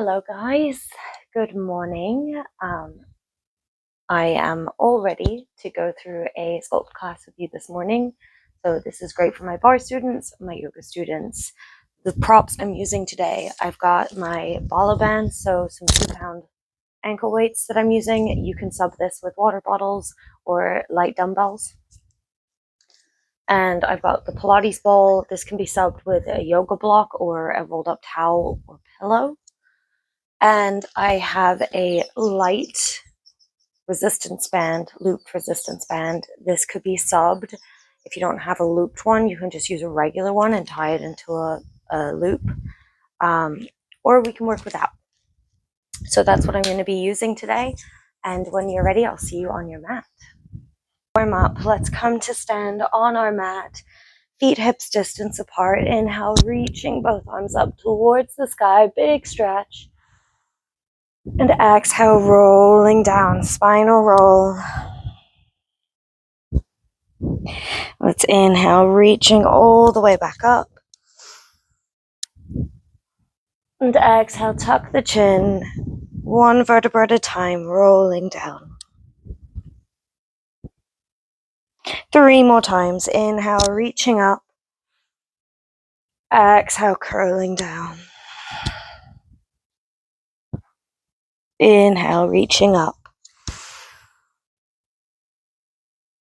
Hello guys, good morning. I am all ready to go through a Sculpt class with you this morning. So this is great for my Barre students, my yoga students. The props I'm using today, I've got my bala band, so some 2-pound ankle weights that I'm using. You can sub this with water bottles or light dumbbells. And I've got the Pilates ball. This can be subbed with a yoga block or a rolled up towel or pillow. And I have a light resistance band, looped resistance band. This could be subbed. If you don't have a looped one, you can just use a regular one and tie it into a loop. Or we can work without. So that's what I'm going to be using today. And when you're ready, I'll see you on your mat. Warm up. Let's come to stand on our mat. Feet hips distance apart. Inhale, reaching both arms up towards the sky. Big stretch. And exhale, rolling down, spinal roll. Let's inhale, reaching all the way back up. And exhale, tuck the chin, one vertebra at a time, rolling down. 3 more times. Inhale, reaching up. Exhale, curling down. Inhale, reaching up.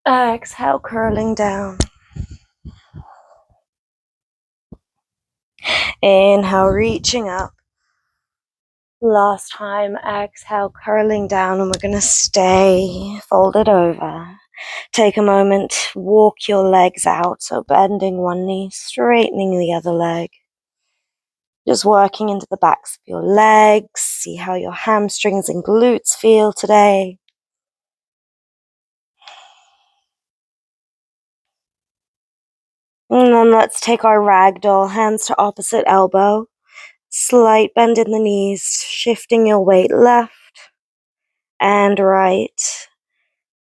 Exhale, curling down. Inhale, reaching up. Last time, exhale, curling down, and we're going to stay folded over. Take a moment, walk your legs out, so bending one knee, straightening the other leg. Just working into the backs of your legs, see how your hamstrings and glutes feel today. And then let's take our ragdoll, hands to opposite elbow. Slight bend in the knees, shifting your weight left and right.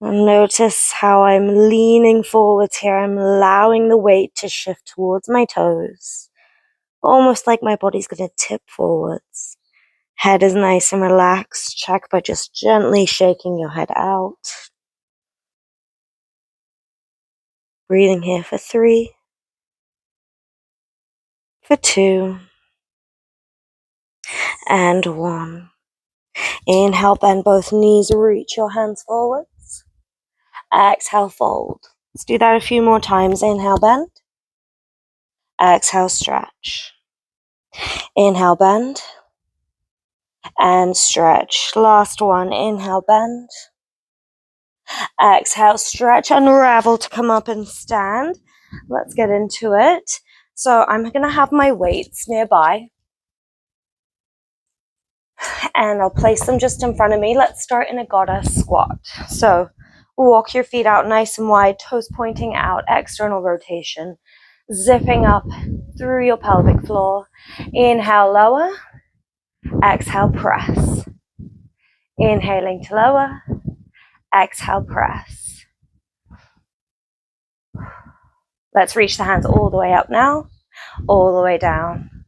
And notice how I'm leaning forwards here. I'm allowing the weight to shift towards my toes. Almost like my body's going to tip forwards. Head is nice and relaxed. Check by just gently shaking your head out. Breathing here for 3. For 2. And 1. Inhale, bend both knees, reach your hands forwards. Exhale, fold. Let's do that a few more times. Inhale, bend. Exhale, stretch. Inhale, bend. And stretch. Last one. Inhale, bend. Exhale, stretch, unravel to come up and stand. Let's get into it. So I'm going to have my weights nearby. And I'll place them just in front of me. Let's start in a goddess squat. So walk your feet out nice and wide, toes pointing out, external rotation. Zipping up through your pelvic floor. Inhale, lower. Exhale, press. Inhaling to lower. Exhale, press. Let's reach the hands all the way up now, all the way down.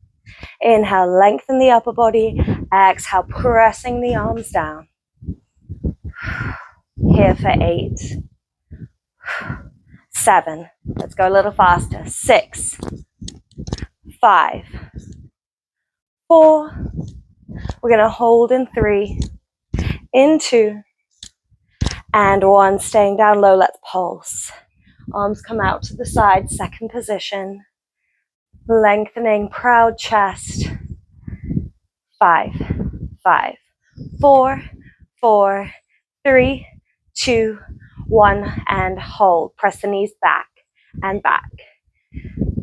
Inhale, lengthen the upper body. Exhale, pressing the arms down. Here for 8. 7. Let's go a little faster. 6. 5. 4. We're going to hold in 3. In 2. And 1. Staying down low. Let's pulse. Arms come out to the side. Second position. Lengthening, proud chest. 5. 5. 4. 4. 3. 2. 1. And hold. Press the knees back and back.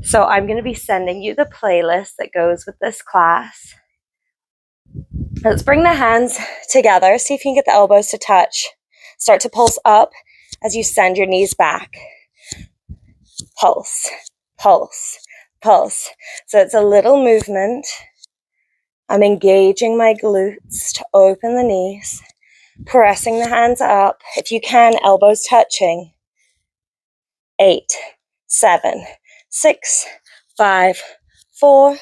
So I'm going to be sending you the playlist that goes with this class. Let's bring the hands together. See if you can get the elbows to touch. Start to pulse up as you send your knees back. Pulse, pulse, pulse. So it's a little movement. I'm engaging my glutes to open the knees. Pressing the hands up. If you can, elbows touching. 8, 7, 6, 5, 4,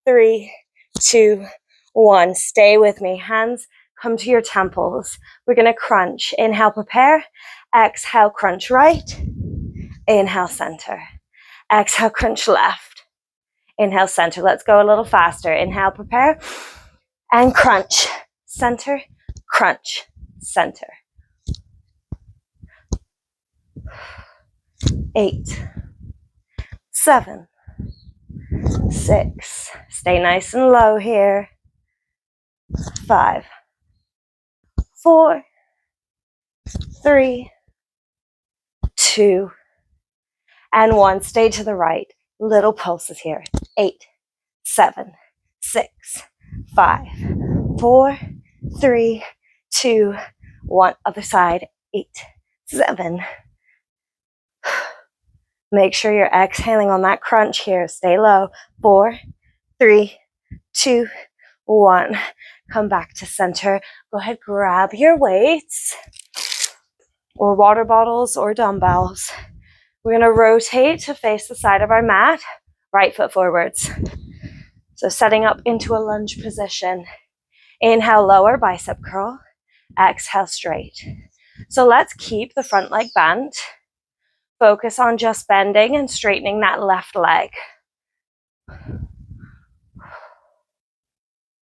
3, 2, 1. Stay with me. Hands come to your temples. We're going to crunch. Inhale, prepare. Exhale, crunch right. Inhale, center. Exhale, crunch left. Inhale, center. Let's go a little faster. Inhale, prepare. And crunch. Center, crunch, center. 8, 7, 6. Stay nice and low here. 5, 4, 3, 2, and 1. Stay to the right. Little pulses here. 8, 7, 6, 5, 4, 3, 2, 1. Other side. 8, 7. Make sure you're exhaling on that crunch here. Stay low. 4, 3, 2, 1. Come back to center. Go ahead, grab your weights or water bottles or dumbbells. We're going to rotate to face the side of our mat. Right foot forwards. So setting up into a lunge position. Inhale, lower bicep curl. Exhale, straight. So let's keep the front leg bent. Focus on just bending and straightening that left leg.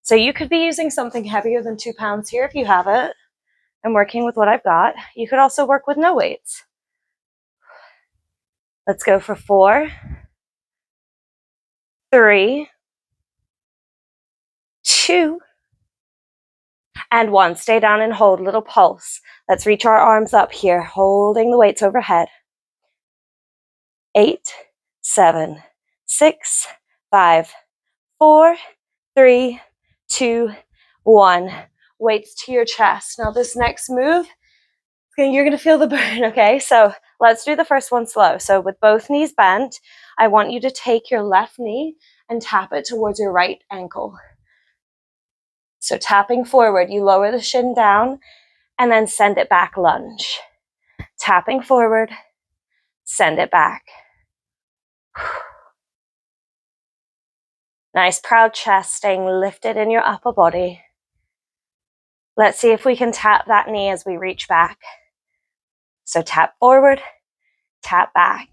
So you could be using something heavier than 2 pounds here if you have it. I'm working with what I've got. You could also work with no weights. Let's go for 4, 3, 2, and 1. Stay down and hold. Little pulse. Let's reach our arms up here, holding the weights overhead. 8, 7, 6, 5, 4, 3, 2, 1. Weights to your chest. Now this next move, you're going to feel the burn, okay? So let's do the first one slow. So with both knees bent, I want you to take your left knee and tap it towards your right ankle. So tapping forward, you lower the shin down and then send it back, lunge. Tapping forward, send it back. Nice proud chest, staying lifted in your upper body. Let's see if we can tap that knee as we reach back. So tap forward, tap back.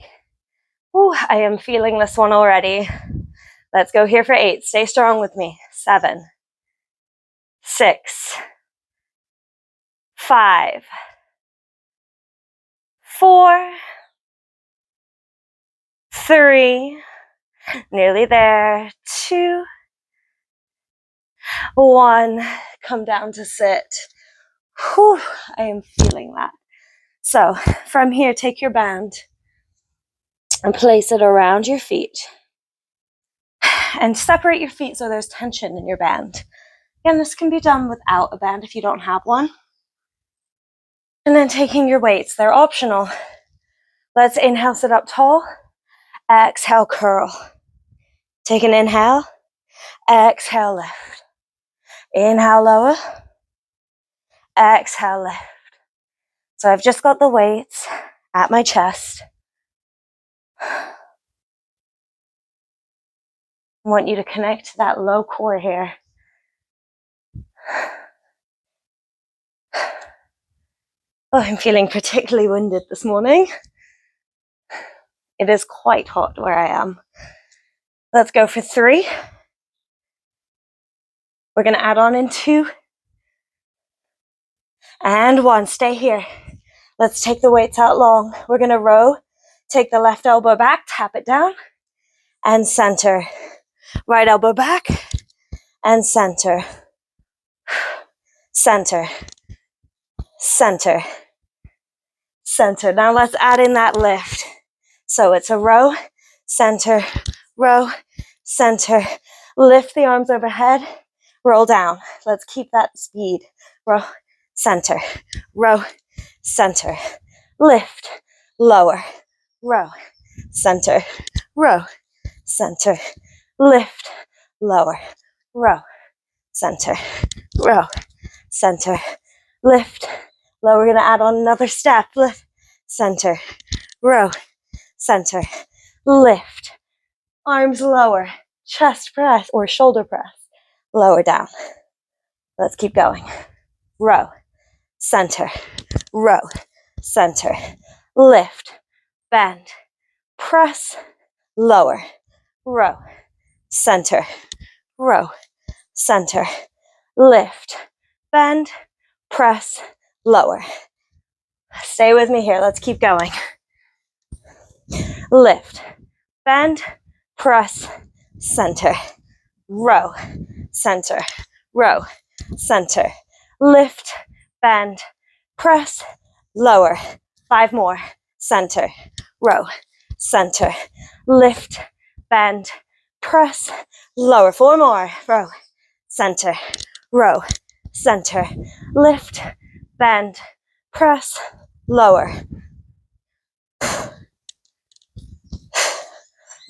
Ooh, I am feeling this one already. Let's go here for 8. Stay strong with me. 7, 6, 5, 4, 3, nearly there, 2, 1. Come down to sit. Whew, I am feeling that. So from here, take your band and place it around your feet. And separate your feet so there's tension in your band. Again, this can be done without a band if you don't have one. And then taking your weights, they're optional. Let's inhale, sit up tall. Exhale, curl. Take an inhale. Exhale, lift. Inhale, lower. Exhale, lift. So I've just got the weights at my chest. I want you to connect to that low core here. Oh, I'm feeling particularly winded this morning. It is quite hot where I am. Let's go for 3. We're going to add on in 2. And 1. Stay here. Let's take the weights out long. We're going to row. Take the left elbow back, tap it down, and center. Right elbow back, and center. Center. Center. Center. Now let's add in that lift. So it's a row, center, row, center. Lift the arms overhead, roll down. Let's keep that speed. Row, center, row, center. Lift, lower, row, center, row, center. Lift, lower, row, center, row, center. Lift, lower. We're going to add on another step. Lift, center, row, center, lift, arms lower, chest press or shoulder press. lower down. Let's keep going. Row, center, row, center, lift, bend, press, lower, row, center, row, center, lift, bend, press, lower. Stay with me here. Let's keep going. Lift, bend, press, center, row, center, row, center, lift, bend, press, lower. 5 more. Center, row, center, lift, bend, press, lower. 4 more. Row, center, row, center, lift, bend, press, lower.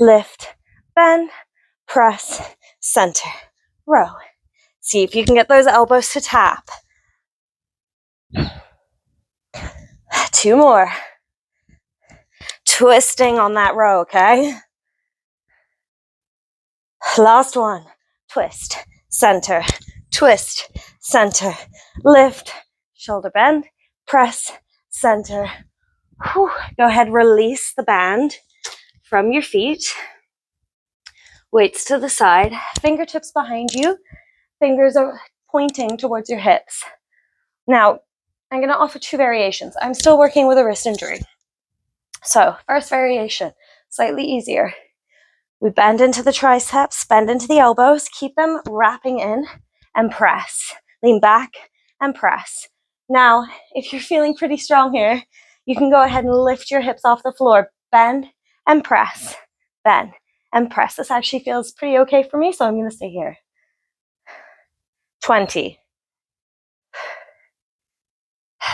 Lift, bend, press, center, row. See if you can get those elbows to tap. 2 more. Twisting on that row, okay? Last one. Twist, center, twist, center, lift, shoulder bend, press, center. Whew. Go ahead, release the band from your feet. Weights to the side, fingertips behind you, fingers are pointing towards your hips. Now, I'm going to offer 2 variations. I'm still working with a wrist injury. So, first variation, slightly easier. We bend into the triceps, bend into the elbows, keep them wrapping in and press. Lean back and press. Now, if you're feeling pretty strong here, you can go ahead and lift your hips off the floor. Bend and press, bend and press. This actually feels pretty okay for me, so I'm going to stay here. 20.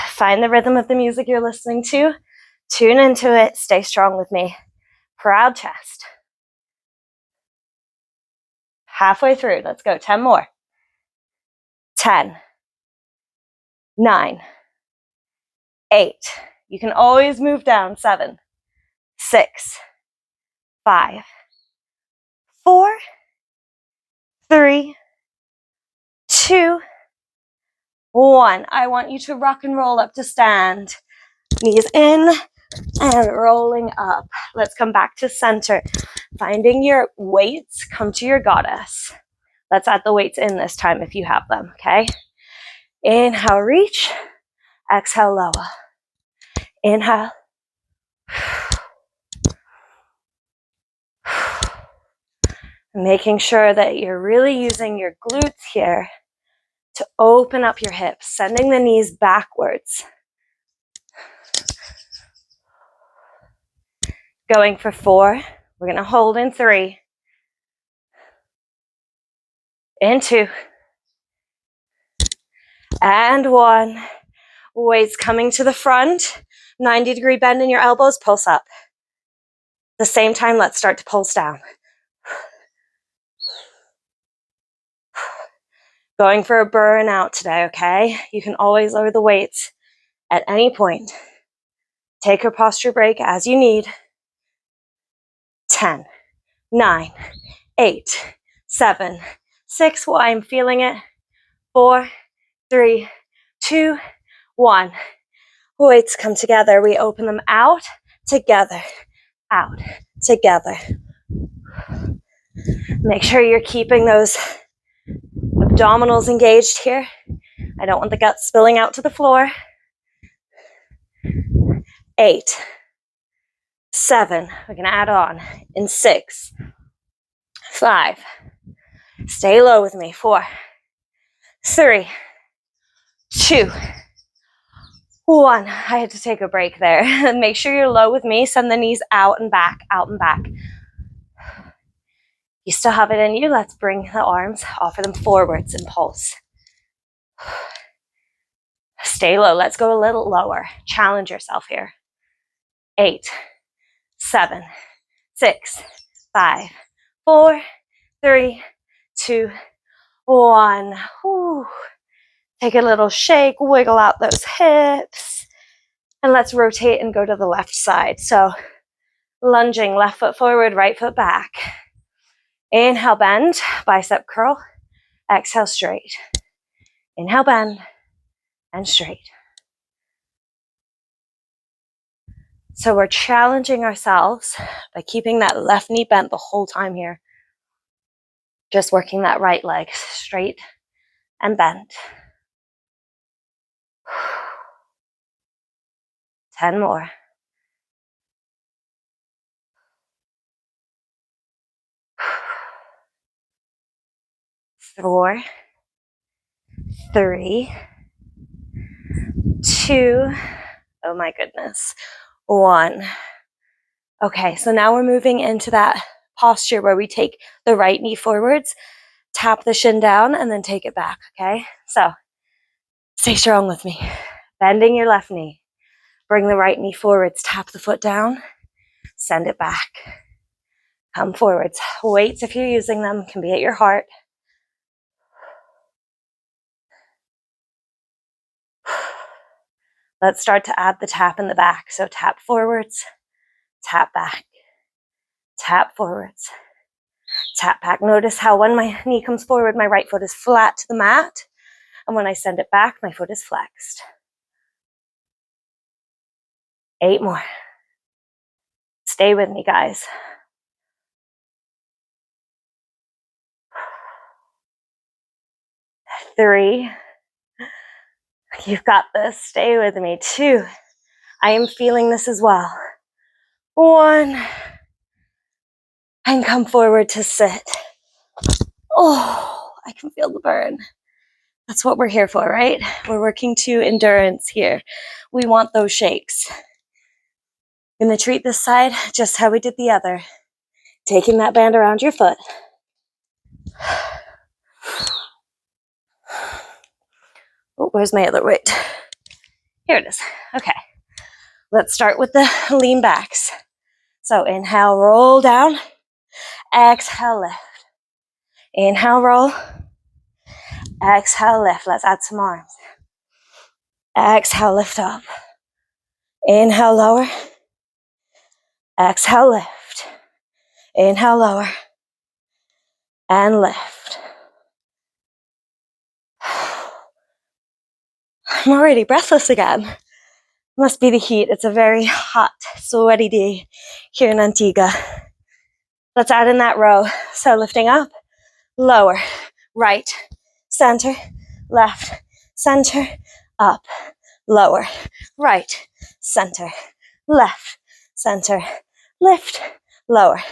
Find the rhythm of the music you're listening to. Tune into it. Stay strong with me. Proud chest. Halfway through. Let's go. 10 more. 10. 9. 8. You can always move down. 7. 6. 5. 4. 3. 2. 1. I want you to rock and roll up to stand. Knees in and rolling up. Let's come back to center. Finding your weights, come to your goddess. Let's add the weights in this time if you have them, okay? Inhale, reach. Exhale, lower. Inhale. Making sure that you're really using your glutes here to open up your hips, sending the knees backwards. Going for 4. We're going to hold in 3. In 2. And 1. Weights coming to the front. 90-degree bend in your elbows. Pulse up. At the same time, let's start to pulse down. Going for a burnout today, okay? You can always lower the weights at any point. Take a posture break as you need. 10, 9, 8, 7, 6. Well, I'm feeling it. 4, 3, 2, 1. Weights come together. We open them out, together, out, together. Make sure you're keeping those abdominals engaged here. I don't want the guts spilling out to the floor. 8, 7. We're going to add on in 6, 5. Stay low with me. 4, 3, 2, 1. I had to take a break there. Make sure you're low with me. Send the knees out and back, out and back. You still have it in you. Let's bring the arms, offer them forwards and pulse. Stay low. Let's go a little lower. Challenge yourself here. 8, 7, 6, 5, 4, 3, 2, 1. Whew. Take a little shake, wiggle out those hips, and let's rotate and go to the left side. So lunging, left foot forward, right foot back. Inhale, bend, bicep curl. Exhale, straight. Inhale, bend, and straight. So we're challenging ourselves by keeping that left knee bent the whole time here. Just working that right leg straight and bent. 10 more. 4, 3, 2, oh my goodness, 1. Okay, so now we're moving into that posture where we take the right knee forwards, tap the shin down, and then take it back, okay? So stay strong with me. Bending your left knee. Bring the right knee forwards, tap the foot down, send it back. Come forwards. Weights, if you're using them, can be at your heart. Let's start to add the tap in the back. So tap forwards, tap back, tap forwards, tap back. Notice how when my knee comes forward, my right foot is flat to the mat. And when I send it back, my foot is flexed. 8 more. Stay with me, guys. 3. You've got this. Stay with me. 2. I am feeling this as well. 1. And come forward to sit. Oh, I can feel the burn. That's what we're here for, right? We're working to endurance here. We want those shakes. I'm going to treat this side just how we did the other. Taking that band around your foot. Oh, where's my other weight? Here it is. Okay. Let's start with the lean backs. So inhale, roll down. Exhale, lift. Inhale, roll. Exhale, lift. Let's add some arms. Exhale, lift up. Inhale, lower. Exhale, lift. Inhale, lower. And lift. I'm already breathless again. Must be the heat. It's a very hot, sweaty day here in Antigua. Let's add in that row. So lifting up, lower, right, center, left, center, up, lower, right, center, left, center, lift, lower.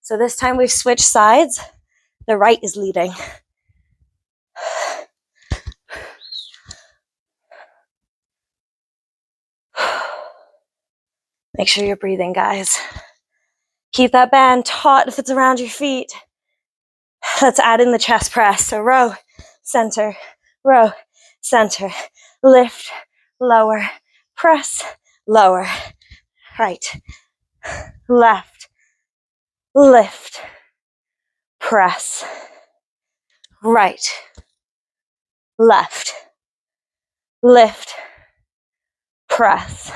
So this time we've switched sides. The right is leading. Make sure you're breathing, guys. Keep that band taut if it's around your feet. Let's add in the chest press. So row, center, lift, lower, press, lower, right, left, lift, press, right, left, lift, press.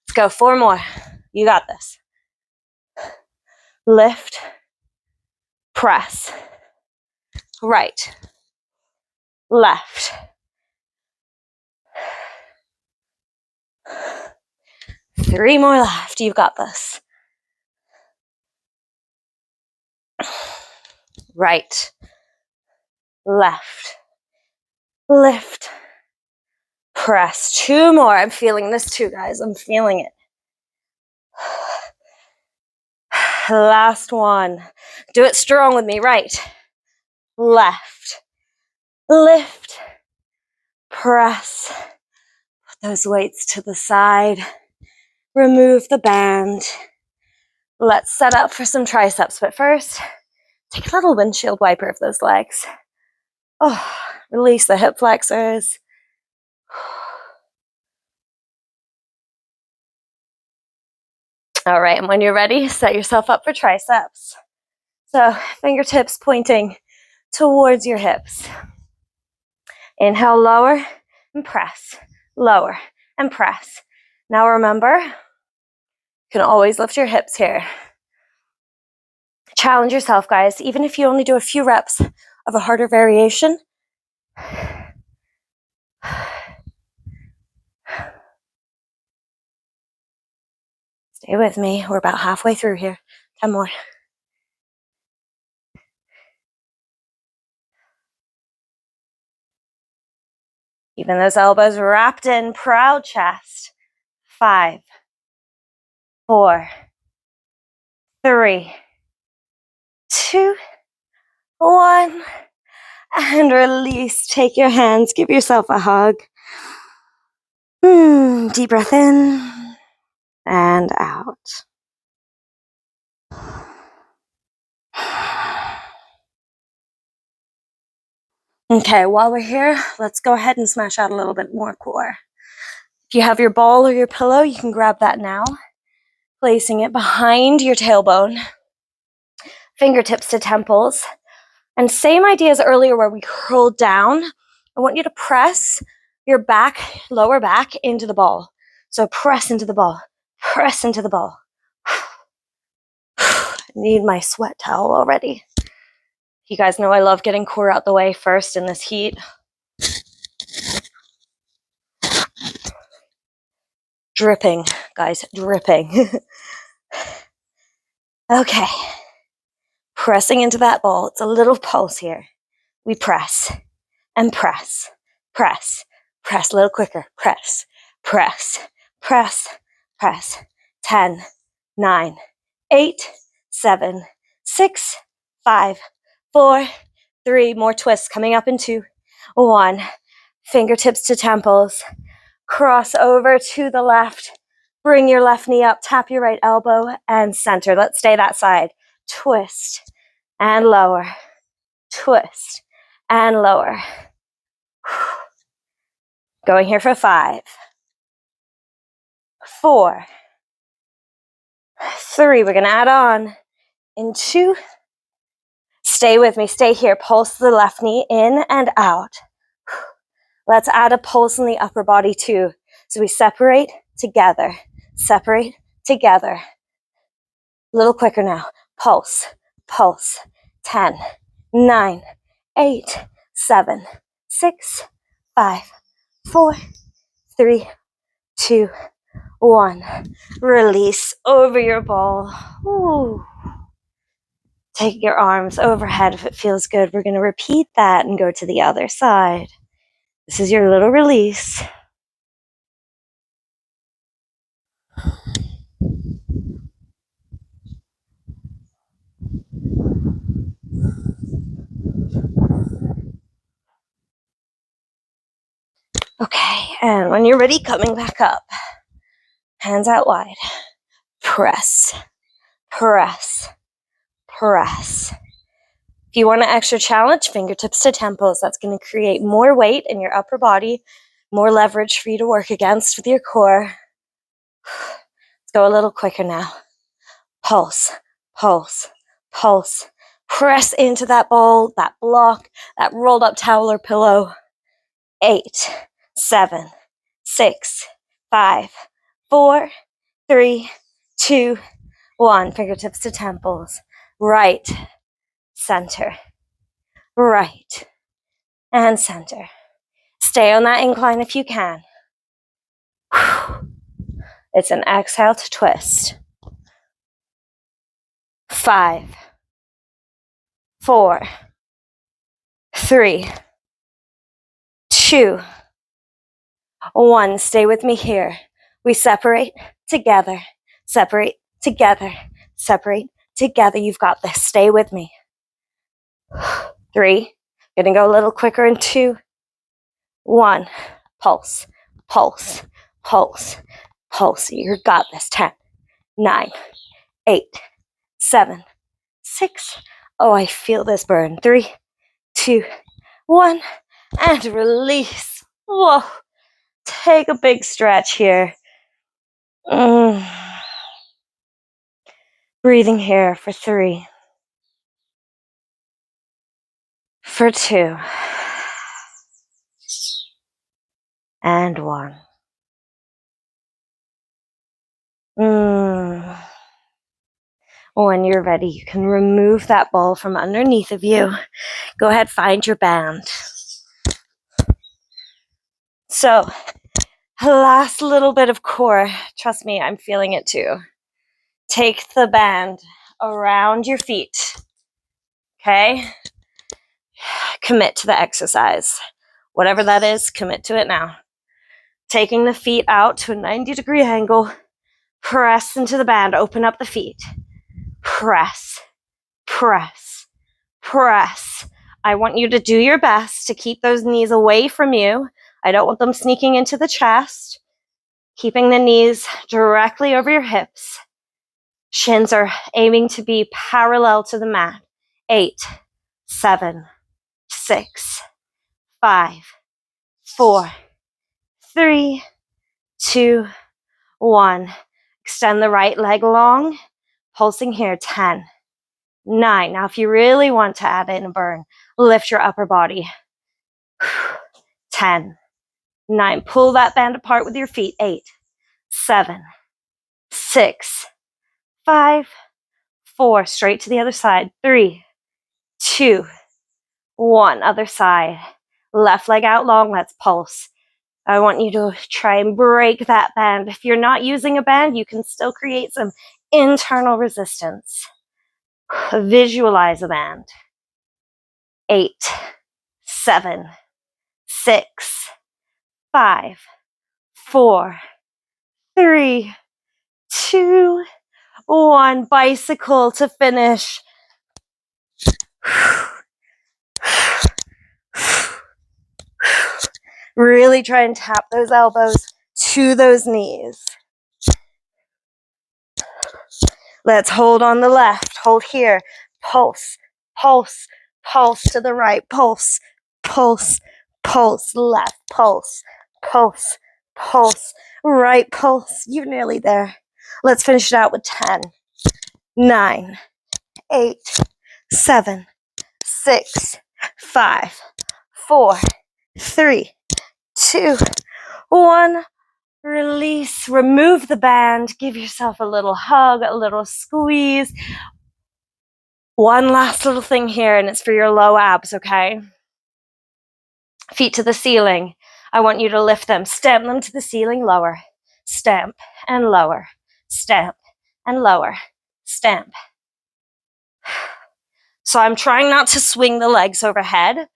Let's go 4 more. You got this. Lift, press, right, left, 3 more left. You've got this. Right, left, lift, press. 2 more. I'm feeling this too, guys. I'm feeling it. Last one. Do it strong with me. Right, left, lift, press. Put those weights to the side. Remove the band. Let's set up for some triceps, but first, take a little windshield wiper of those legs. Oh, release the hip flexors. All right, and when you're ready, set yourself up for triceps. So fingertips pointing towards your hips. Inhale, lower and press, lower and press. Now remember, you can always lift your hips here. Challenge yourself, guys. Even if you only do a few reps of a harder variation. Stay with me. We're about halfway through here. 10 more. Even those elbows wrapped in, proud chest. 5, 4, 3, 2, 1. And release. Take your hands. Give yourself a hug. Deep breath in and out. Okay, while we're here, let's go ahead and smash out a little bit more core. If you have your ball or your pillow, you can grab that now, placing it behind your tailbone, fingertips to temples. And same idea as earlier where we curled down. I want you to press your back, lower back into the ball. So press into the ball, press into the ball. I need my sweat towel already. You guys know I love getting core out the way first in this heat. Dripping, guys, dripping. Okay. Pressing into that ball. It's a little pulse here. We press and press, press, press a little quicker. Press, press, press, press. 10, 9, 8, 7, 6, 5, 4, 3. More twists coming up in 2, 1. Fingertips to temples. Cross over to the left. Bring your left knee up. Tap your right elbow and center. Let's stay that side. Twist and lower. Twist and lower. Going here for 5, 4, 3. We're going to add on in 2. Stay with me. Stay here. Pulse the left knee in and out. Let's add a pulse in the upper body too. So we separate together. Separate together. A little quicker now. Pulse, pulse. 10, 9, 8, 7, 6, 5, 4, 3, 2, 1. Release over your ball. Ooh. Take your arms overhead if it feels good. We're going to repeat that and go to the other side. This is your little release. Okay, and when you're ready, coming back up. Hands out wide. Press, press, press. If you want an extra challenge, fingertips to temples. That's going to create more weight in your upper body, more leverage for you to work against with your core. Let's go a little quicker now. Pulse, pulse, pulse. Press into that ball, that block, that rolled up towel or pillow. 8, 7, 6, 5, 4, 3, 2, 1. Fingertips to temples. Right, center, right, and center. Stay on that incline if you can. It's an exhale to twist. 5, 4, 3, 2, 1. Stay with me here. We separate together, separate together, separate together. You've got this. Stay with me. 3. Gonna go a little quicker in 2, 1. Pulse, pulse, pulse, pulse. You got this. 10, 9, 8, 7, 6. Oh, I feel this burn. 3, 2, 1. And release. Whoa. Take a big stretch here. Breathing here for 3, for 2, and 1. When you're ready, you can remove that ball from underneath of you. Go ahead, find your band. So, last little bit of core. Trust me, I'm feeling it too. Take the band around your feet. Okay? Commit to the exercise. Whatever that is, commit to it now. Taking the feet out to a 90-degree angle. Press into the band. Open up the feet. Press, press, press. I want you to do your best to keep those knees away from you. I don't want them sneaking into the chest. Keeping the knees directly over your hips. Shins are aiming to be parallel to the mat. 8, 7, 6, 5, 4, 3, 2, 1. Extend the right leg long. Pulsing here. 10, 9. Now, if you really want to add in a burn, lift your upper body. 10, 9. Pull that band apart with your feet. 8, 7, 6, 5, 4. Straight to the other side. 3, 2, 1. Other side. Left leg out long. Let's pulse. I want you to try and break that band. If you're not using a band, you can still create some internal resistance. Visualize a band. 8, 7, 6, 5, 4, 3, 2, 1. Bicycle to finish. Really try and tap those elbows to those knees. Let's hold on the left. Hold here. Pulse, pulse, pulse to the right. Pulse, pulse, pulse. Left, pulse, pulse, pulse. Right, pulse. You're nearly there. Let's finish it out with 10, 9, 8, 7, 6, 5, 4, 3, 2, 1. Release. Remove the band. Give yourself a little hug, a little squeeze. One last little thing here, and it's for your low abs, okay? Feet to the ceiling. I want you to lift them. Stamp them to the ceiling, lower. Stamp and lower. Stamp and lower. Stamp. So I'm trying not to swing the legs overhead.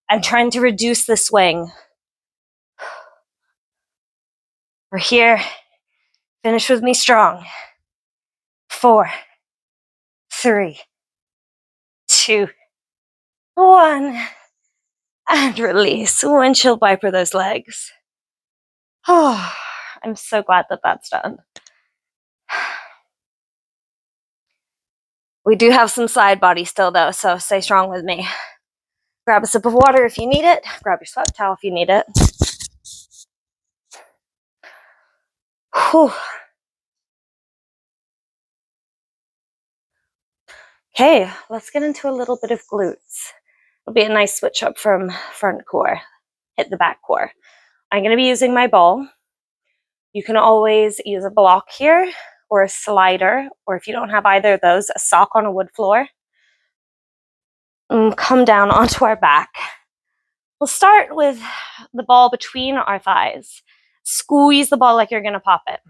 I'm trying to reduce the swing. We're here. Finish with me strong. 4, 3, 2, 1. And release. Windshield wiper those legs. Oh, I'm so glad that that's done. We do have some side body still though, so stay strong with me. Grab a sip of water if you need it. Grab your sweat towel if you need it. Whew. Okay, let's get into a little bit of glutes. It'll be a nice switch up from front core. Hit the back core. I'm going to be using my ball. You can always use a block here or a slider, or if you don't have either of those, a sock on a wood floor. And come down onto our back. We'll start with the ball between our thighs. Squeeze the ball like you're going to pop it.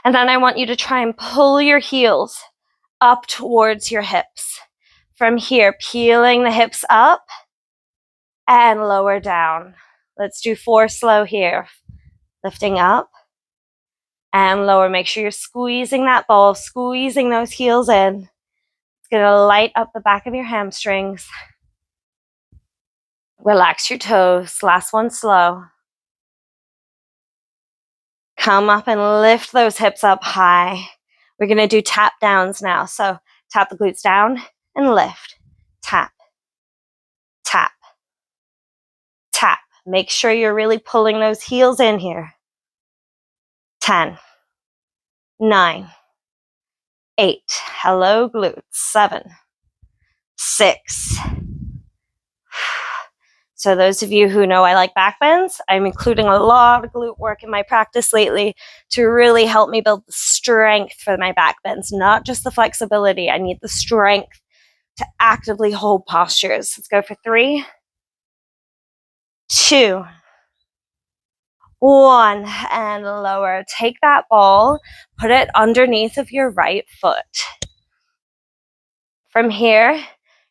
And then I want you to try and pull your heels up towards your hips. From here, peeling the hips up and lower down. Let's do 4 slow here. Lifting up and lower. Make sure you're squeezing that ball, squeezing those heels in. It's going to light up the back of your hamstrings. Relax your toes. Last one slow. Come up and lift those hips up high. We're going to do tap downs now. So tap the glutes down and lift. Tap, tap, tap. Make sure you're really pulling those heels in here. 10, 9, 8. Hello, glutes. 7, 6. So those of you who know I like back bends, I'm including a lot of glute work in my practice lately to really help me build the strength strength for my back bends, not just the flexibility. I need the strength to actively hold postures. Let's go for 3, 2, 1, and lower. Take that ball, put it underneath of your right foot. From here,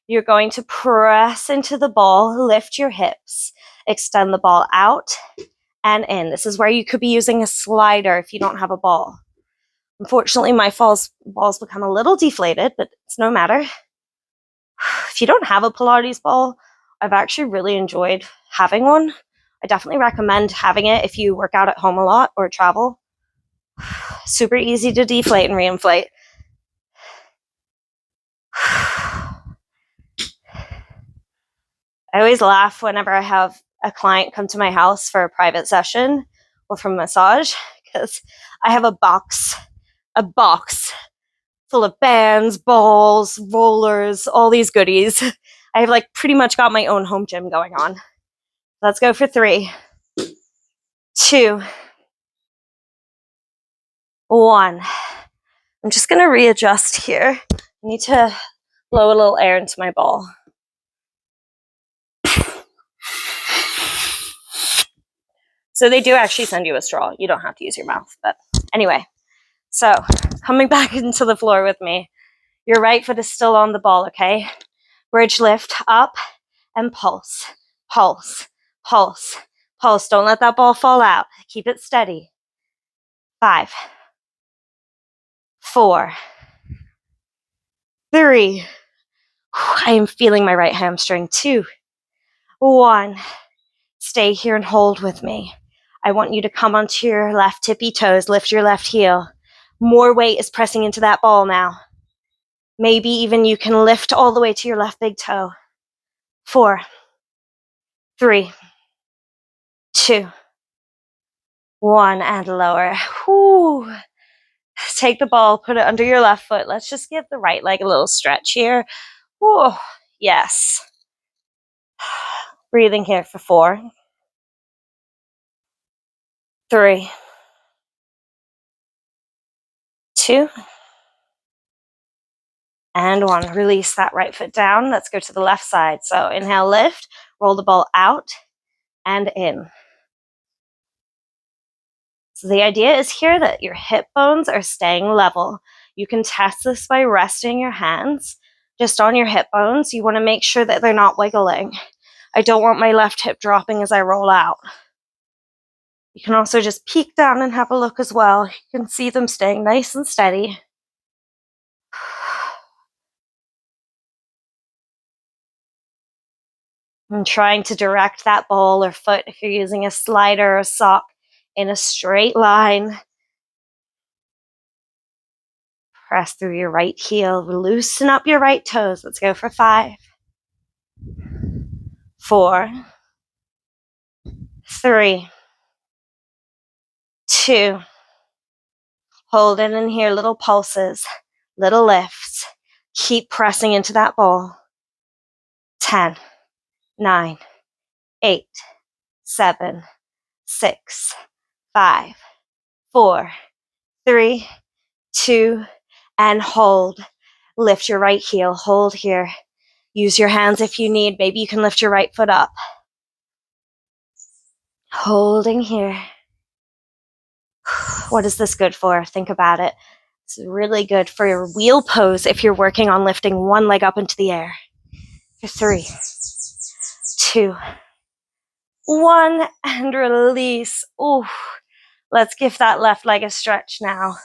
you're going to press into the ball, lift your hips, extend the ball out and in. This is where you could be using a slider if you don't have a ball. Unfortunately, my balls become a little deflated, but it's no matter. If you don't have a Pilates ball, I've actually really enjoyed having one. I definitely recommend having it if you work out at home a lot or travel. Super easy to deflate and reinflate. I always laugh whenever I have a client come to my house for a private session or for a massage, because I have a box full of bands, balls, rollers, all these goodies. I have like pretty much got my own home gym going on. Let's go for 3, 2, 1. I'm just going to readjust here. I need to blow a little air into my ball. So they do actually send you a straw. You don't have to use your mouth. But anyway, so coming back into the floor with me. Your right foot is still on the ball, okay? Bridge lift up and pulse, pulse, pulse, pulse. Don't let that ball fall out. Keep it steady. 5, 4, 3. I am feeling my right hamstring. 2, 1. Stay here and hold with me. I want you to come onto your left tippy toes, lift your left heel. More weight is pressing into that ball now. Maybe even you can lift all the way to your left big toe. 4, 3, 2, 1, and lower. Whew. Take the ball, put it under your left foot. Let's just give the right leg a little stretch here. Whew. Yes. Breathing here for 4, 3, 2, and 1. Release that right foot down. Let's go to the left side. So inhale, lift, roll the ball out and in. So the idea is here that your hip bones are staying level. You can test this by resting your hands just on your hip bones. You want to make sure that they're not wiggling. I don't want my left hip dropping as I roll out. You can also just peek down and have a look as well. You can see them staying nice and steady. And trying to direct that ball or foot, if you're using a slider or a sock, in a straight line. Press through your right heel, loosen up your right toes. Let's go for 5, 4, 3, 2. Hold it in here, little pulses, little lifts. Keep pressing into that ball. 10, 9, 8, 7, 6, 5, 4, 3, 2, and hold. Lift your right heel, hold here. Use your hands if you need. Maybe you can lift your right foot up. Holding here. What is this good for? Think about it. It's really good for your wheel pose if you're working on lifting one leg up into the air. For 3, 2, 1, and release. Ooh. Let's give that left leg a stretch now.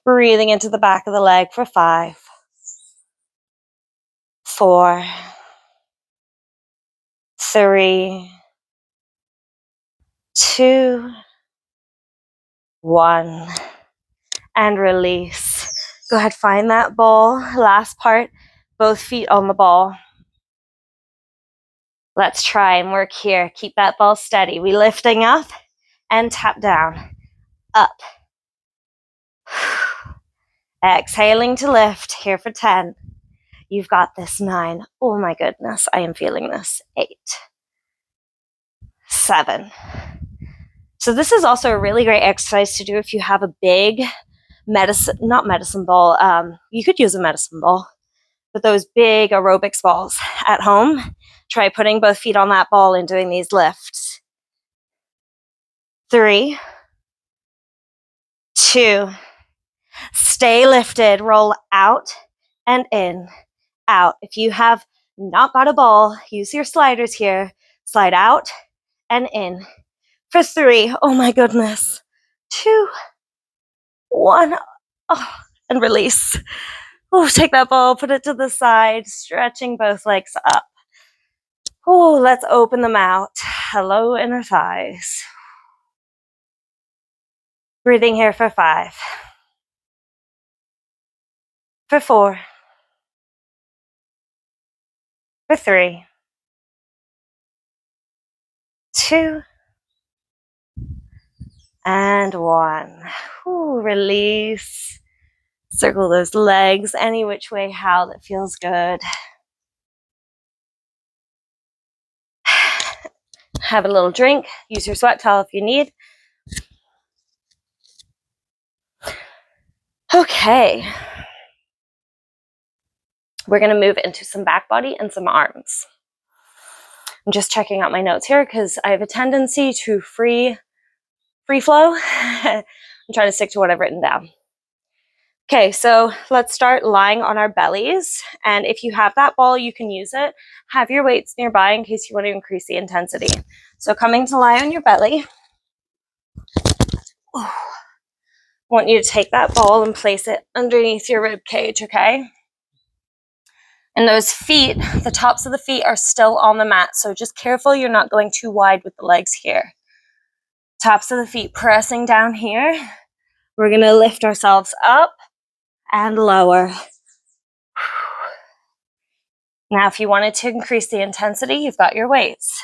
Breathing into the back of the leg for 5, 4, 3, 2, 1, and release. Go ahead, find that ball. Last part, both feet on the ball. Let's try and work here. Keep that ball steady. We lifting up and tap down. Up. Exhaling to lift. Here for 10. You've got this. 9. Oh my goodness, I am feeling this. 8, 7, So this is also a really great exercise to do if you have a big not medicine ball, you could use a medicine ball, but those big aerobics balls at home. Try putting both feet on that ball and doing these lifts. 3, 2, stay lifted, roll out and in, out. If you have not got a ball, use your sliders here. Slide out and in. For 3, oh my goodness. 2, 1, oh, and release. Oh, take that ball, put it to the side, stretching both legs up. Oh, let's open them out. Hello, inner thighs. Breathing here for 5. For 4. For 3. 2. And 1. Ooh, release. Circle those legs any which way, how that feels good. Have a little drink. Use your sweat towel if you need. Okay. We're going to move into some back body and some arms. I'm just checking out my notes here because I have a tendency to free flow. I'm trying to stick to what I've written down. Okay, so let's start lying on our bellies. And if you have that ball, you can use it. Have your weights nearby in case you want to increase the intensity. So coming to lie on your belly. I want you to take that ball and place it underneath your rib cage, okay? And those feet, the tops of the feet are still on the mat. So just careful you're not going too wide with the legs here. Tops of the feet pressing down here. We're going to lift ourselves up and lower. Now, if you wanted to increase the intensity, you've got your weights.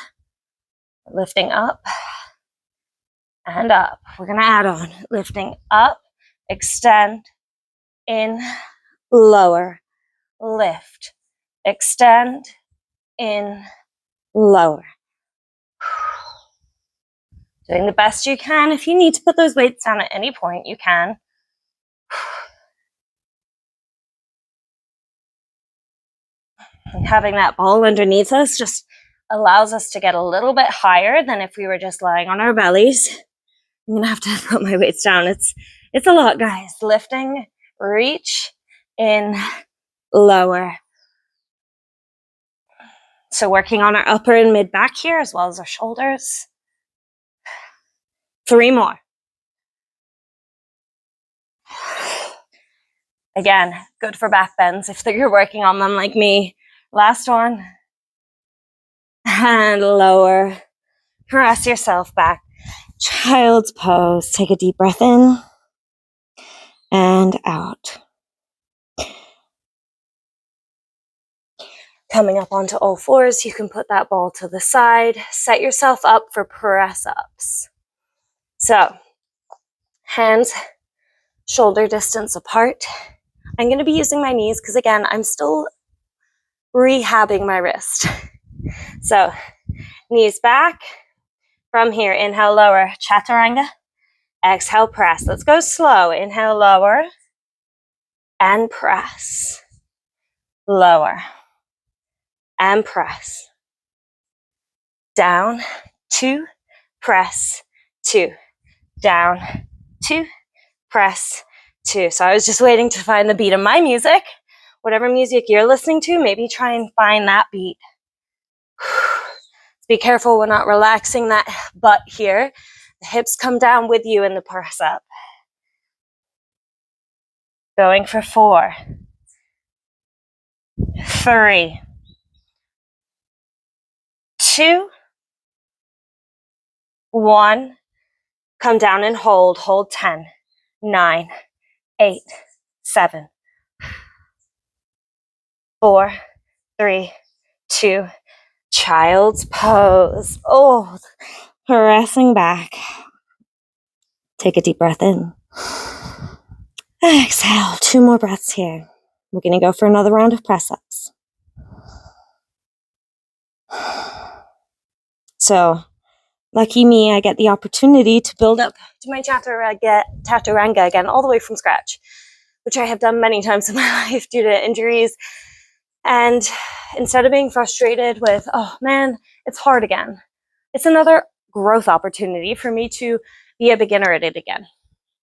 Lifting up and up. We're going to add on. Lifting up, extend, in, lower, lift, extend, in, lower. Doing the best you can. If you need to put those weights down at any point, you can. And having that ball underneath us just allows us to get a little bit higher than if we were just lying on our bellies. I'm gonna have to put my weights down. It's a lot, guys. Lifting, reach, in, lower. So working on our upper and mid back here as well as our shoulders. 3 more. Again, good for back bends if you're working on them like me. Last one. And lower. Press yourself back. Child's pose. Take a deep breath in and out. Coming up onto all fours, you can put that ball to the side. Set yourself up for press ups. So, hands shoulder distance apart. I'm going to be using my knees because, again, I'm still rehabbing my wrist. So, knees back. From here, inhale, lower, chaturanga. Exhale, press. Let's go slow. Inhale, lower, and press. Lower, and press. Down, 2, press, 2. Down, 2, press, 2. So I was just waiting to find the beat of my music. Whatever music you're listening to, maybe try and find that beat. Be careful we're not relaxing that butt here. The hips come down with you in the press up. Going for 4, 3, 2, 1. Come down and hold. Hold 10, 9, 8, 7, 4, 3, 2. Child's pose. Oh, pressing back. Take a deep breath in. Exhale. 2 more breaths here. We're going to go for another round of press-ups. So, Lucky me, I get the opportunity to build up to my chaturanga again, all the way from scratch, which I have done many times in my life due to injuries. And instead of being frustrated with, oh man, it's hard again, it's another growth opportunity for me to be a beginner at it again.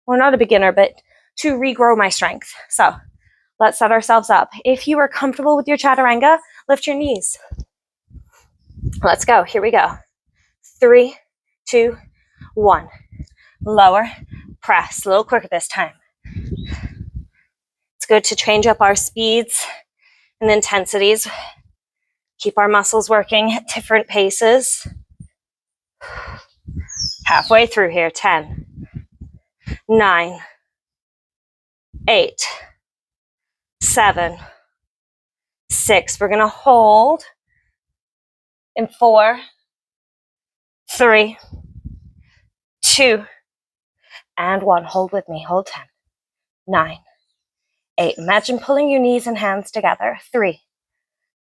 Well, not a beginner, but to regrow my strength. So let's set ourselves up. If you are comfortable with your chaturanga, lift your knees. Let's go. Here we go. 3, 2, 1. Lower, press. A little quicker this time. It's good to change up our speeds and intensities. Keep our muscles working at different paces. Halfway through here. 10, 9, 8, 7, 6. We're going to hold in 4, 3, 2, and 1. Hold with me. Hold 10, 9, 8. Imagine pulling your knees and hands together. 3,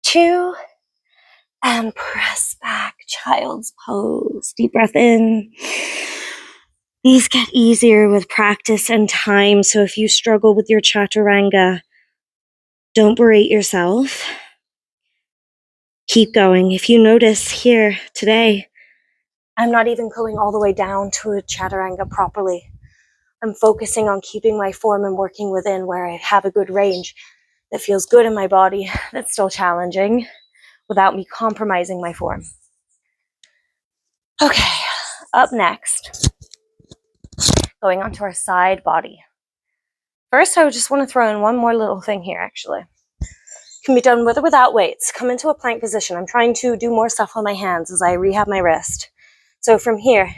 2, and press back. Child's pose. Deep breath in. These get easier with practice and time. So if you struggle with your chaturanga, don't berate yourself. Keep going. If you notice here today, I'm not even going all the way down to a chaturanga properly. I'm focusing on keeping my form and working within where I have a good range that feels good in my body, that's still challenging, without me compromising my form. Okay, up next, going on to our side body. First, I just want to throw in one more little thing here, actually. Can be done with or without weights. Come into a plank position. I'm trying to do more stuff on my hands as I rehab my wrist. So from here,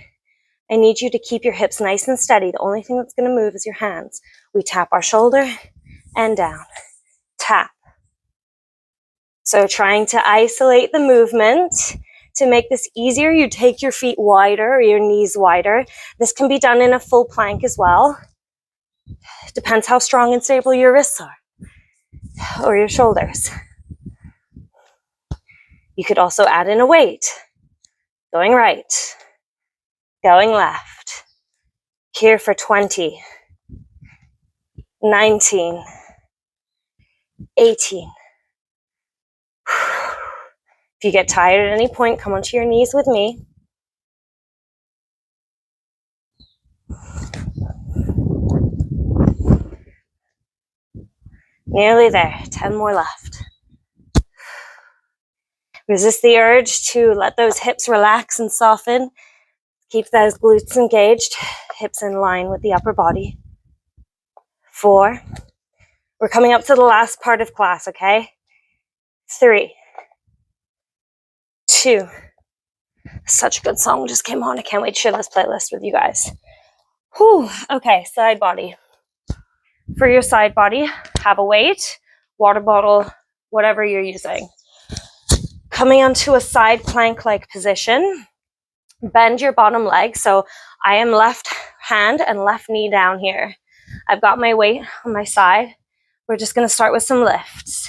I need you to keep your hips nice and steady. The only thing that's going to move is your hands. We tap our shoulder and down. Tap. So trying to isolate the movement. To make this easier, you take your feet wider or your knees wider. This can be done in a full plank as well. Depends how strong and stable your wrists are or your shoulders. You could also add in a weight. Going right, going left. Here for 20, 19, 18. If you get tired at any point, come onto your knees with me. Nearly there, 10 more left. Resist the urge to let those hips relax and soften. Keep those glutes engaged, hips in line with the upper body. 4. We're coming up to the last part of class, okay? 3, 2. Such a good song just came on. I can't wait to share this playlist with you guys. Whew. Okay, side body. For your side body, have a weight, water bottle, whatever you're using. Coming onto a side plank-like position, bend your bottom leg. So I am left hand and left knee down here. I've got my weight on my side. We're just going to start with some lifts.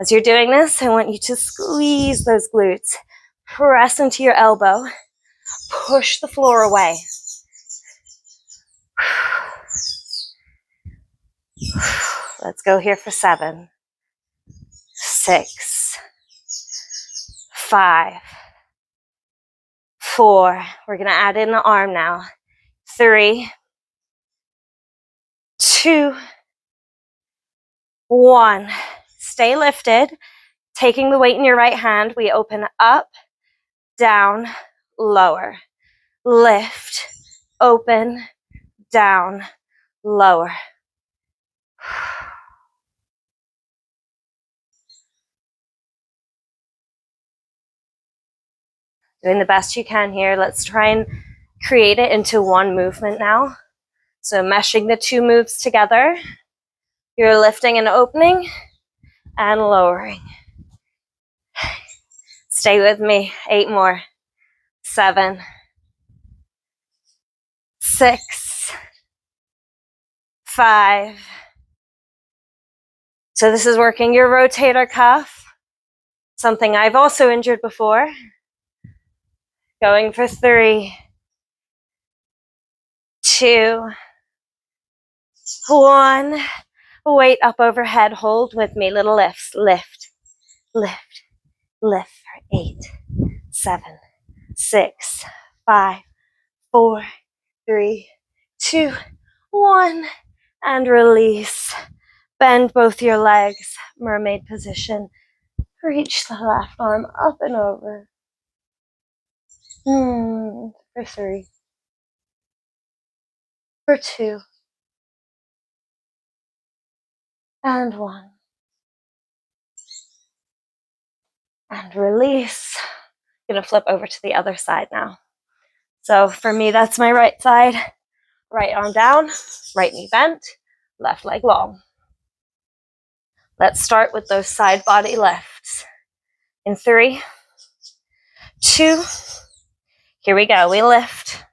As you're doing this, I want you to squeeze those glutes. Press into your elbow. Push the floor away. Let's go here for 7, 6, 5, 4. We're going to add in the arm now. 3, 2, 1. Stay lifted. Taking the weight in your right hand, we open up, down, lower. Lift, open, down, lower. Doing the best you can here. Let's try and create it into one movement now. So meshing the two moves together. You're lifting and opening and lowering. Stay with me. 8 more. 7, 6, 5. So this is working your rotator cuff, something I've also injured before. Going for 3, 2, 1. Weight up overhead. Hold with me. Little lifts. Lift, lift, lift for 8, 7, 6, 5, 4, 3, 2, 1. And release. Bend both your legs. Mermaid position. Reach the left arm up and over. For 3, for 2, and 1. And release. I'm gonna flip over to the other side now. So for me, that's my right side. Right arm down, right knee bent, left leg long. Let's start with those side body lifts. In 3, 2, here we go. We lift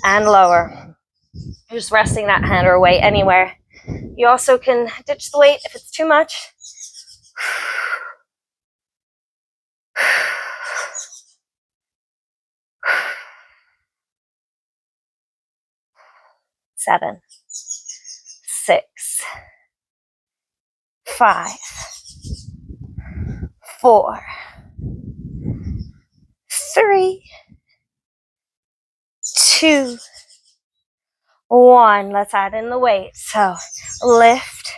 and lower. You're just resting that hand or weight anywhere. You also can ditch the weight if it's too much. 7, 6, 5, 4, 3, 2, 1. Let's add in the weight. So lift,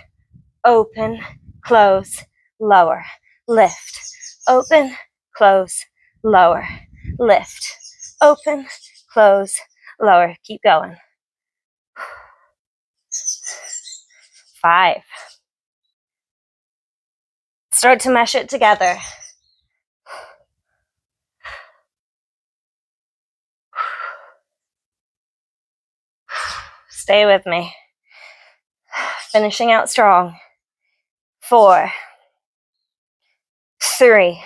open, close, lower. Lift, open, close, lower. Lift, open, close, lower. Keep going. 5. Start to mesh it together. 'Stay with me. Finishing out strong. 4, 3,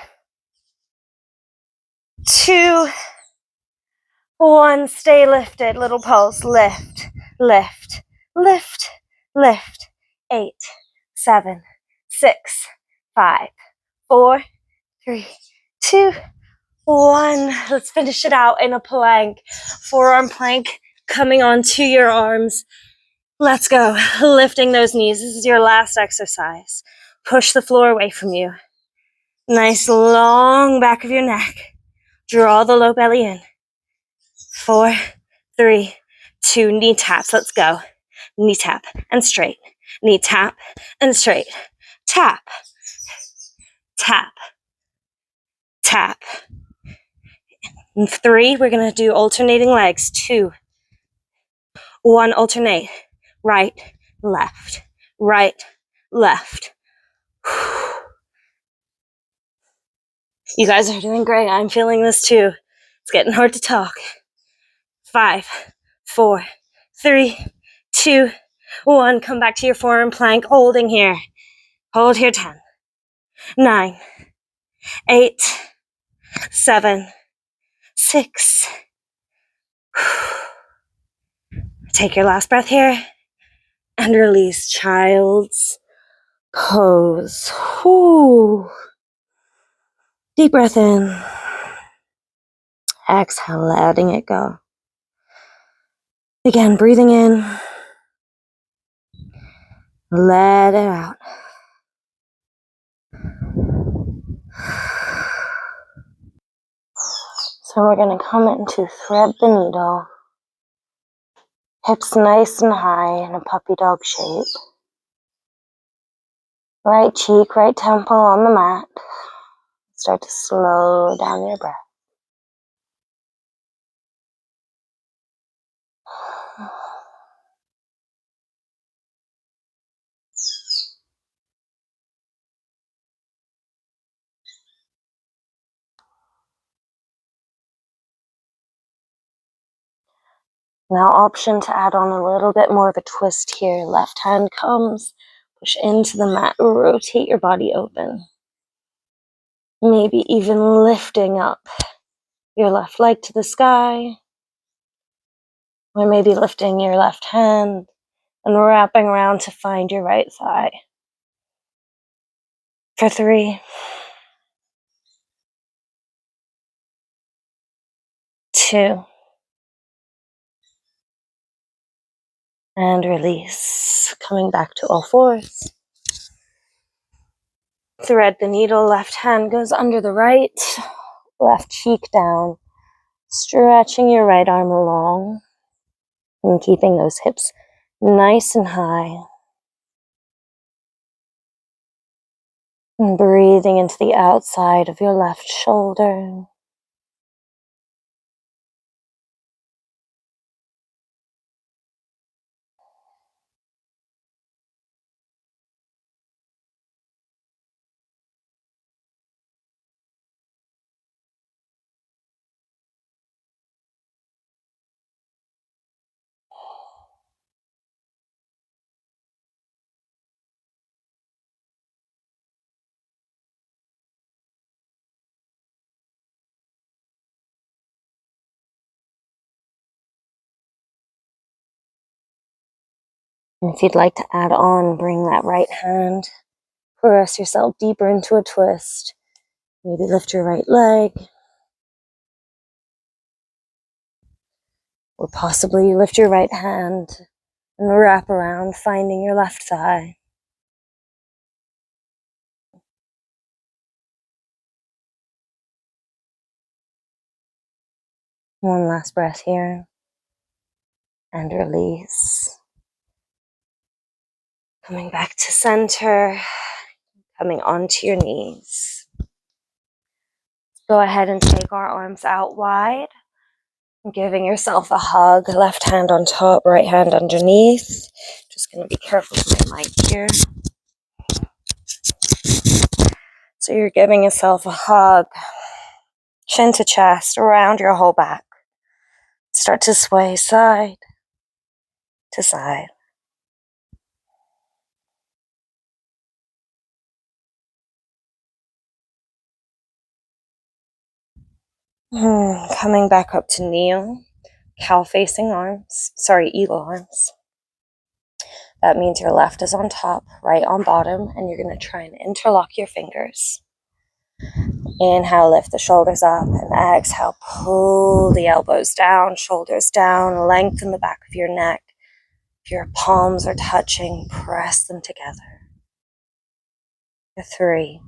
2, 1. Stay lifted. Little pulse. Lift, lift, lift, lift. 8, 7, 6, 5, 4, 3, 2, 1. Let's finish it out in a plank. Forearm plank coming onto your arms. Let's go. Lifting those knees. This is your last exercise. Push the floor away from you. Nice long back of your neck. Draw the low belly in. 4, 3, 2. Knee taps. Let's go. Knee tap and straight. Knee tap and straight. Tap, tap, tap. In 3, we're going to do alternating legs. 2, 1. Alternate. Right, left, right, left. You guys are doing great. I'm feeling this too. It's getting hard to talk. 5, 4, 3, 2, 1. Come back to your forearm plank. Holding here. Hold here. 10, 9, 8, 7, 6. Take your last breath here. And release. Child's pose. Whew. Deep breath in. Exhale, letting it go. Again, breathing in. Let it out. So we're going to come into thread the needle. Hips nice and high in a puppy dog shape. Right cheek, right temple on the mat. Start to slow down your breath. Now option to add on a little bit more of a twist here. Left hand comes, push into the mat, rotate your body open. Maybe even lifting up your left leg to the sky. Or maybe lifting your left hand and wrapping around to find your right thigh. For 3, 2, and release. Coming back to all fours. Thread the needle, left hand goes under the right, left cheek down, stretching your right arm along and keeping those hips nice and high. And breathing into the outside of your left shoulder. And if you'd like to add on, bring that right hand, press yourself deeper into a twist. Maybe lift your right leg, or possibly lift your right hand and wrap around, finding your left thigh. One last breath here, and release. Coming back to center, coming onto your knees. Go ahead and take our arms out wide, giving yourself a hug, left hand on top, right hand underneath. Just going to be careful with my mic here. So you're giving yourself a hug, chin to chest, around your whole back. Start to sway side to side. Coming back up to kneel, cow facing arms, eagle arms. That means your left is on top, right on bottom, and you're going to try and interlock your fingers. Inhale, lift the shoulders up, and exhale, pull the elbows down, shoulders down, lengthen the back of your neck. If your palms are touching, press them together. 3,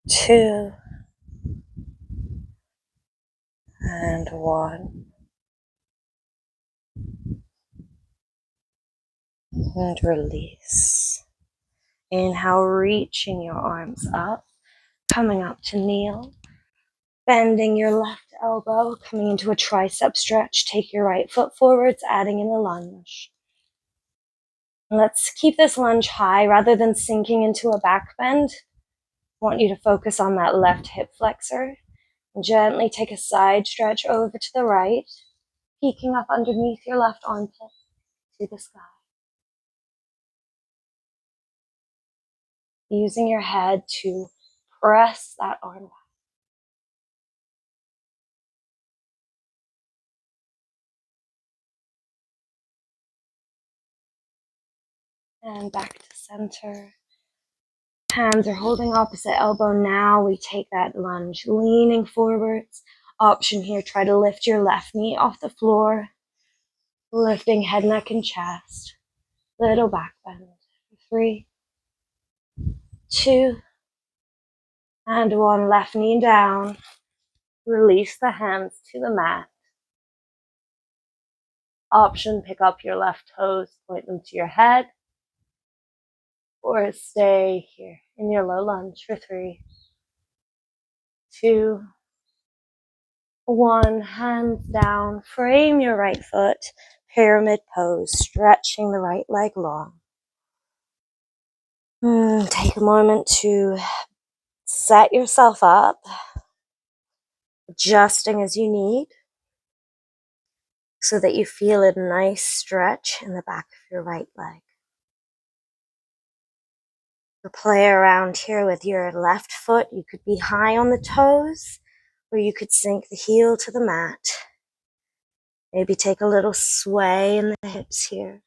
2, and 1. And release. Inhale, reaching your arms up, coming up to kneel. Bending your left elbow, coming into a tricep stretch. Take your right foot forwards, adding in a lunge. Let's keep this lunge high rather than sinking into a back bend. I want you to focus on that left hip flexor. Gently take a side stretch over to the right, peeking up underneath your left armpit to the sky. Using your head to press that arm back. And back to center. Hands are holding opposite elbow now. We take that lunge, leaning forwards. Option here, try to lift your left knee off the floor. Lifting head, neck, and chest. Little back bend. 3, 2, and 1. Left knee down. Release the hands to the mat. Option, pick up your left toes, point them to your head. Or stay here in your low lunge for 3, 2, 1. Hands down. Frame your right foot. Pyramid pose. Stretching the right leg long. Take a moment to set yourself up. Adjusting as you need. So that you feel a nice stretch in the back of your right leg. Play around here with your left foot. You could be high on the toes, or you could sink the heel to the mat. Maybe take a little sway in the hips here.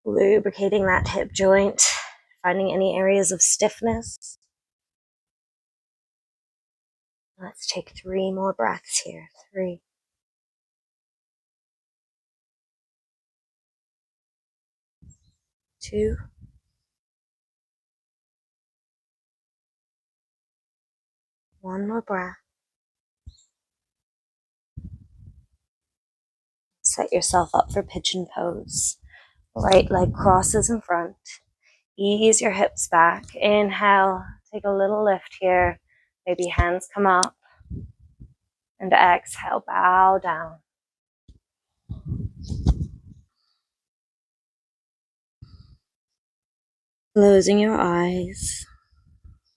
Lubricating that hip joint, finding any areas of stiffness. Let's take 3 more breaths here. 3, 2, 1 more breath. Set yourself up for pigeon pose. Right leg crosses in front. Ease your hips back. Inhale, take a little lift here. Maybe hands come up. And exhale, bow down. Closing your eyes.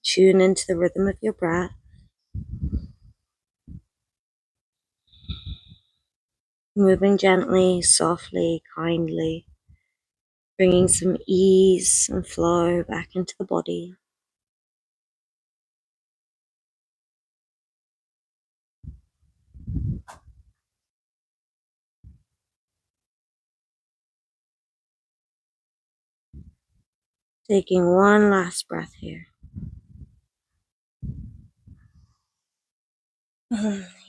Tune into the rhythm of your breath. Moving gently, softly, kindly. Bringing some ease and flow back into the body. Taking one last breath here.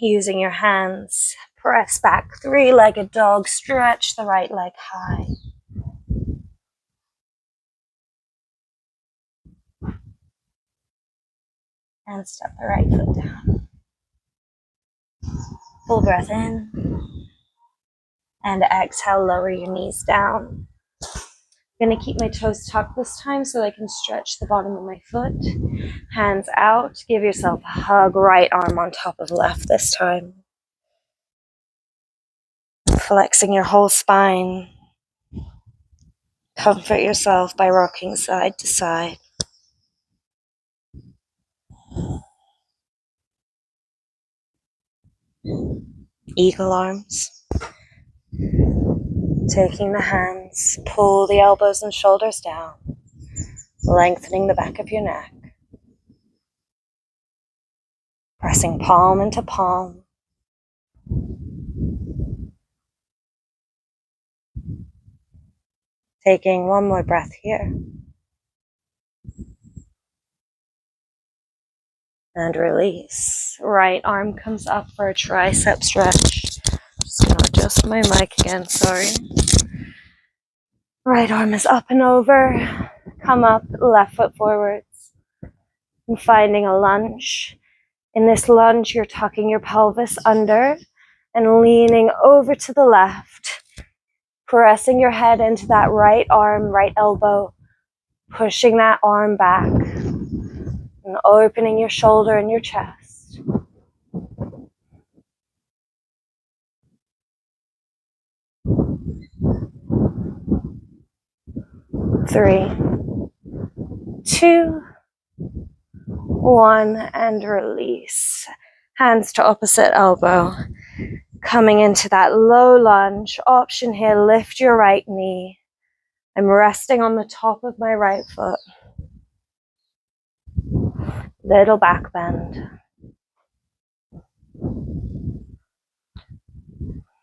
Using your hands, press back, 3-legged dog, stretch the right leg high. And step the right foot down. Full breath in. And exhale, lower your knees down. I'm going to keep my toes tucked this time so I can stretch the bottom of my foot. Hands out. Give yourself a hug. Right arm on top of left this time. Flexing your whole spine. Comfort yourself by rocking side to side. Eagle arms. Taking the hands, pull the elbows and shoulders down, lengthening the back of your neck. Pressing palm into palm. Taking one more breath here. And release. Right arm comes up for a tricep stretch. Just gonna adjust my mic again, sorry. Right arm is up and over. Come up, left foot forwards. And finding a lunge. In this lunge, you're tucking your pelvis under and leaning over to the left. Pressing your head into that right arm, right elbow. Pushing that arm back. And opening your shoulder and your chest. 3, 2, 1, and release. Hands to opposite elbow. Coming into that low lunge. Option here, lift your right knee. I'm resting on the top of my right foot. Little back bend.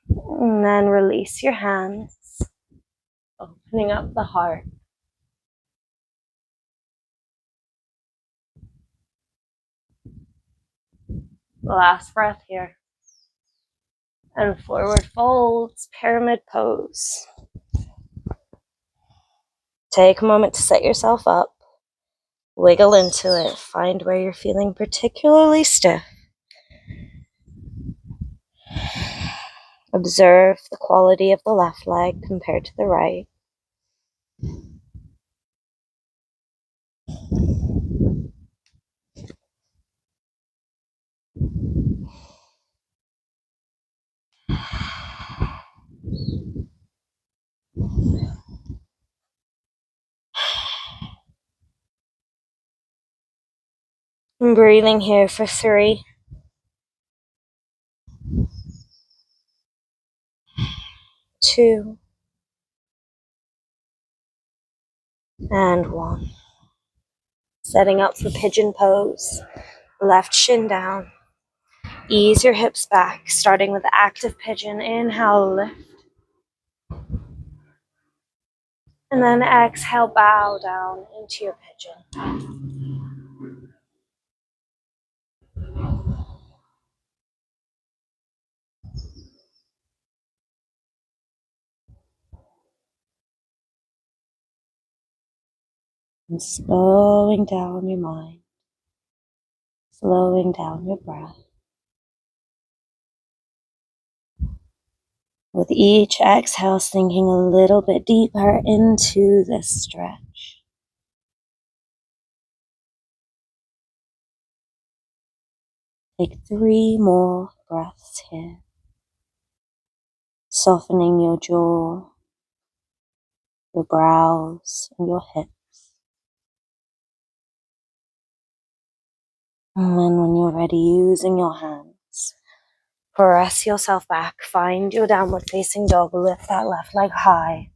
And then release your hands. Opening up the heart. Last breath here. And forward folds, pyramid pose. Take a moment to set yourself up. Wiggle into it. Find where you're feeling particularly stiff. Observe the quality of the left leg compared to the right. I'm breathing here for 3, 2, and 1. Setting up for pigeon pose. Left shin down. Ease your hips back, starting with the active pigeon. Inhale, lift. And then exhale, bow down into your pigeon. And slowing down your mind, slowing down your breath. With each exhale, sinking a little bit deeper into this stretch. Take 3 more breaths here, softening your jaw, your brows, and your hips. And then when you're ready, using your hands, press yourself back, find your downward facing dog, lift that left leg high.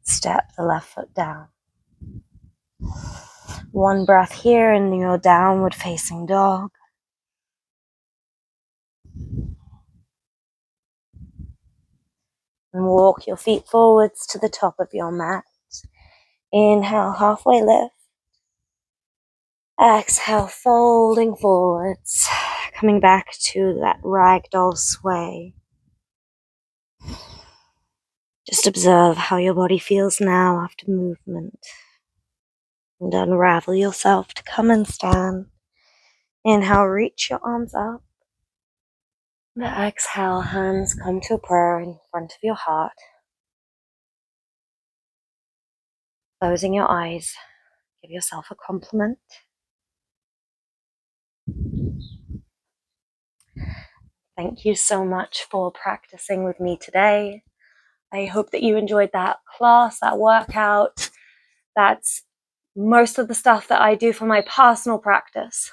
Step the left foot down. 1 breath here in your downward facing dog. And walk your feet forwards to the top of your mat. Inhale, halfway lift. Exhale, folding forwards, coming back to that ragdoll sway. Just observe how your body feels now after movement. And unravel yourself to come and stand. Inhale, reach your arms up. And exhale, hands come to a prayer in front of your heart. Closing your eyes, give yourself a compliment. Thank you so much for practicing with me today. I hope that you enjoyed that class, that workout. That's most of the stuff that I do for my personal practice.